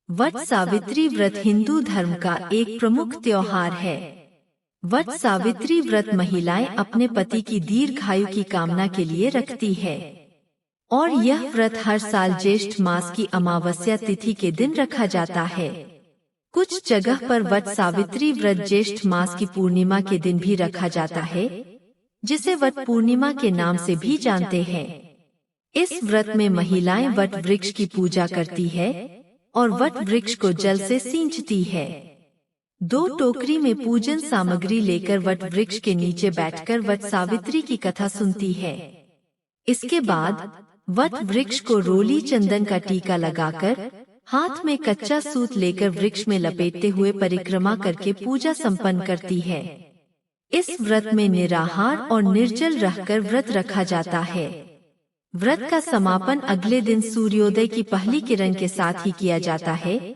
वट सावित्री व्रत हिंदू धर्म का एक प्रमुख त्योहार है। वट सावित्री व्रत महिलाएं अपने पति की दीर्घायु की कामना के लिए रखती है और यह व्रत हर साल ज्येष्ठ मास की अमावस्या तिथि के दिन रखा जाता है। कुछ जगह पर वट सावित्री व्रत ज्येष्ठ मास की पूर्णिमा के दिन भी रखा जाता है, जिसे वट पूर्णिमा के नाम से भी जानते हैं। इस व्रत में महिलाएं वट वृक्ष की पूजा करती है और वट वृक्ष को जल से सींचती है। 2 टोकरी में पूजन सामग्री लेकर वट वृक्ष के नीचे बैठकर वट सावित्री की कथा सुनती है। इसके बाद वट वृक्ष को रोली चंदन का टीका लगाकर हाथ में कच्चा सूत लेकर वृक्ष में लपेटते हुए परिक्रमा करके पूजा संपन्न करती है। इस व्रत में निराहार और निर्जल रहकर व्रत रखा जाता है। व्रत का समापन अगले दिन सूर्योदय की पहली किरण के साथ ही किया जाता है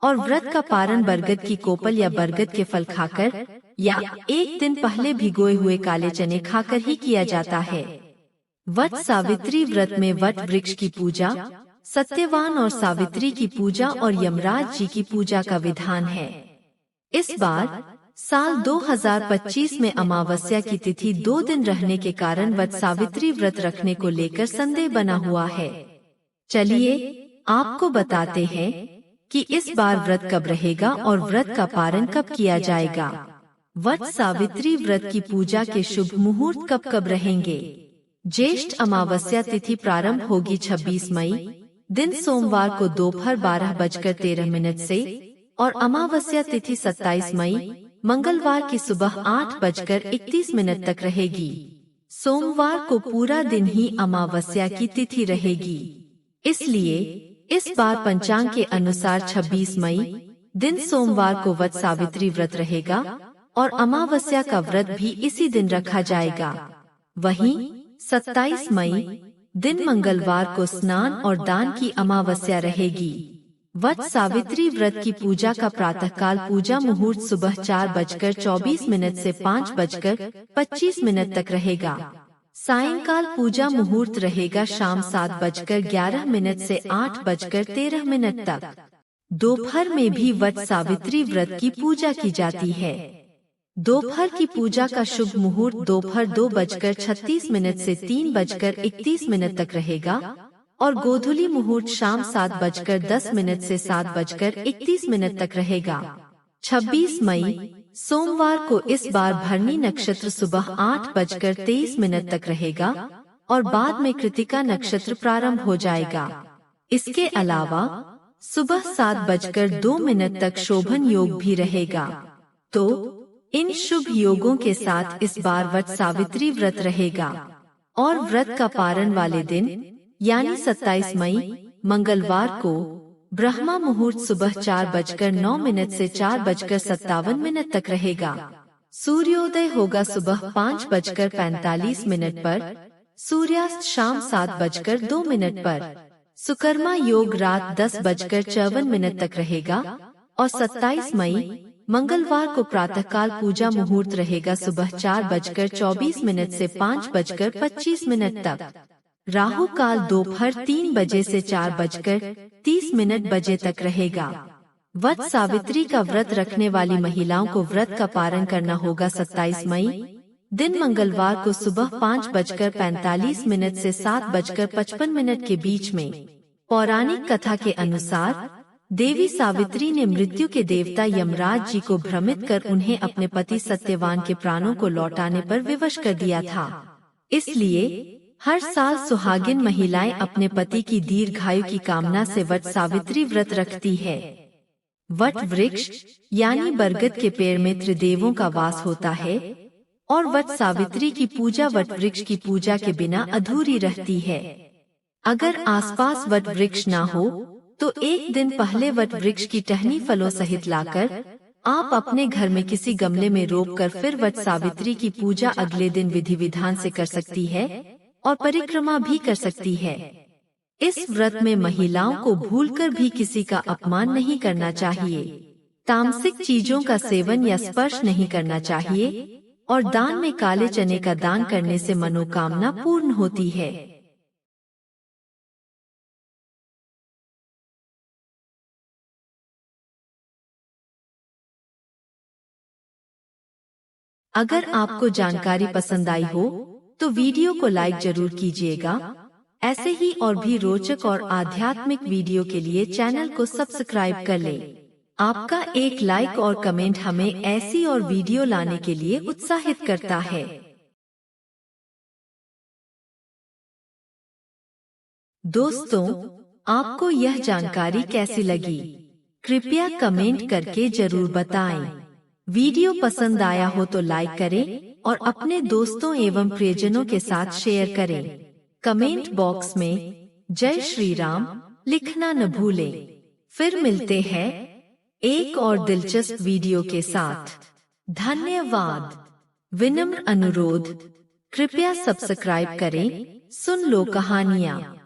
और व्रत का पारण बरगद की कोपल या बरगद के फल खाकर या एक दिन पहले भिगोए हुए काले चने खाकर ही किया जाता है। वट सावित्री व्रत में वट वृक्ष की पूजा, सत्यवान और सावित्री की पूजा और यमराज जी की पूजा का विधान है। इस बार साल 2025 में अमावस्या की तिथि 2 दिन रहने के कारण वट सावित्री व्रत रखने को लेकर संदेह बना हुआ है। चलिए आपको बताते हैं कि इस बार व्रत कब रहेगा और व्रत का पारण कब किया जाएगा। वट सावित्री व्रत की पूजा के शुभ मुहूर्त कब कब रहेंगे। ज्येष्ठ अमावस्या तिथि प्रारंभ होगी 26 मई, दिन सोमवार को दोपहर 12:13 से और अमावस्या तिथि 27 मई मंगलवार की सुबह 8:31 तक रहेगी। सोमवार को पूरा दिन ही अमावस्या की तिथि रहेगी, इसलिए इस बार पंचांग के अनुसार 26 मई दिन सोमवार को वट सावित्री व्रत रहेगा और अमावस्या का व्रत भी इसी दिन रखा जाएगा। वहीं 27 मई दिन मंगलवार को स्नान और दान की अमावस्या रहेगी। वट सावित्री व्रत की पूजा का प्रातःकाल पूजा मुहूर्त सुबह 4:24 से 5:25 तक रहेगा। सायंकाल पूजा मुहूर्त रहेगा शाम 7:11 से 8:13 तक। दोपहर में भी वट सावित्री व्रत की पूजा की जाती है। दोपहर की पूजा का शुभ मुहूर्त दोपहर 2:36 से 3:31 तक रहेगा और गोधूली मुहूर्त शाम 7:10 से 7:31 तक रहेगा। 26 मई सोमवार को इस बार भरनी नक्षत्र सुबह 8:23 तक रहेगा और बाद में कृतिका नक्षत्र प्रारंभ हो जाएगा। इसके अलावा सुबह 7:02 तक शोभन योग भी रहेगा। तो इन शुभ योगों के साथ इस बार वट सावित्री व्रत रहेगा और व्रत का पारण वाले दिन यानी 27 मई मंगलवार को ब्रह्मा मुहूर्त सुबह 4:09 से 4:57 तक रहेगा। सूर्योदय होगा सुबह 5:45 पर, सूर्यास्त शाम 7:02 पर। सुकर्मा योग रात 10:54 तक रहेगा और 27 मई मंगलवार को प्रातःकाल पूजा मुहूर्त रहेगा सुबह 4:24 से 5:25 तक। राहु काल दोपहर 3 बजे से 4:30 तक रहेगा। वट सावित्री का व्रत रखने वाली महिलाओं को व्रत का पारण करना होगा 27 मई दिन मंगलवार को सुबह 5:45 से 7:55 के बीच में। पौराणिक कथा के अनुसार देवी सावित्री ने मृत्यु के देवता यमराज जी को भ्रमित कर उन्हें अपने पति सत्यवान के प्राणों को लौटाने पर विवश कर दिया था। इसलिए हर साल सुहागिन महिलाएं अपने पति की दीर्घायु की कामना से वट सावित्री व्रत रखती है। वट वृक्ष यानी बरगद के पेड़ में त्रिदेवों का वास होता है और वट सावित्री की पूजा वट वृक्ष की पूजा के बिना अधूरी रहती है। अगर आसपास वट वृक्ष ना हो तो एक दिन पहले वट वृक्ष की टहनी फलों सहित लाकर आप अपने घर में किसी गमले में रोपकर फिर वट सावित्री की पूजा अगले दिन विधि विधान से कर सकती है और परिक्रमा भी कर सकती है। इस व्रत में महिलाओं को भूलकर भी किसी का अपमान नहीं करना चाहिए, तामसिक चीजों का सेवन या स्पर्श नहीं करना चाहिए और दान में काले चने का दान करने से मनोकामना पूर्ण होती है। अगर आपको जानकारी पसंद आई हो तो वीडियो को लाइक जरूर कीजिएगा। ऐसे ही और भी रोचक और आध्यात्मिक वीडियो के लिए चैनल को सब्सक्राइब कर लें। आपका एक लाइक और कमेंट हमें ऐसी और वीडियो लाने के लिए उत्साहित करता है। दोस्तों, आपको यह जानकारी कैसी लगी? कृपया कमेंट करके जरूर बताएं। वीडियो पसंद आया हो तो लाइक करें और अपने दोस्तों एवं प्रियजनों के साथ शेयर करें। कमेंट बॉक्स में जय श्री राम लिखना न भूलें। फिर मिलते हैं एक और दिलचस्प वीडियो के साथ। धन्यवाद। विनम्र अनुरोध, कृपया सब्सक्राइब करें। सुन लो कहानियाँ।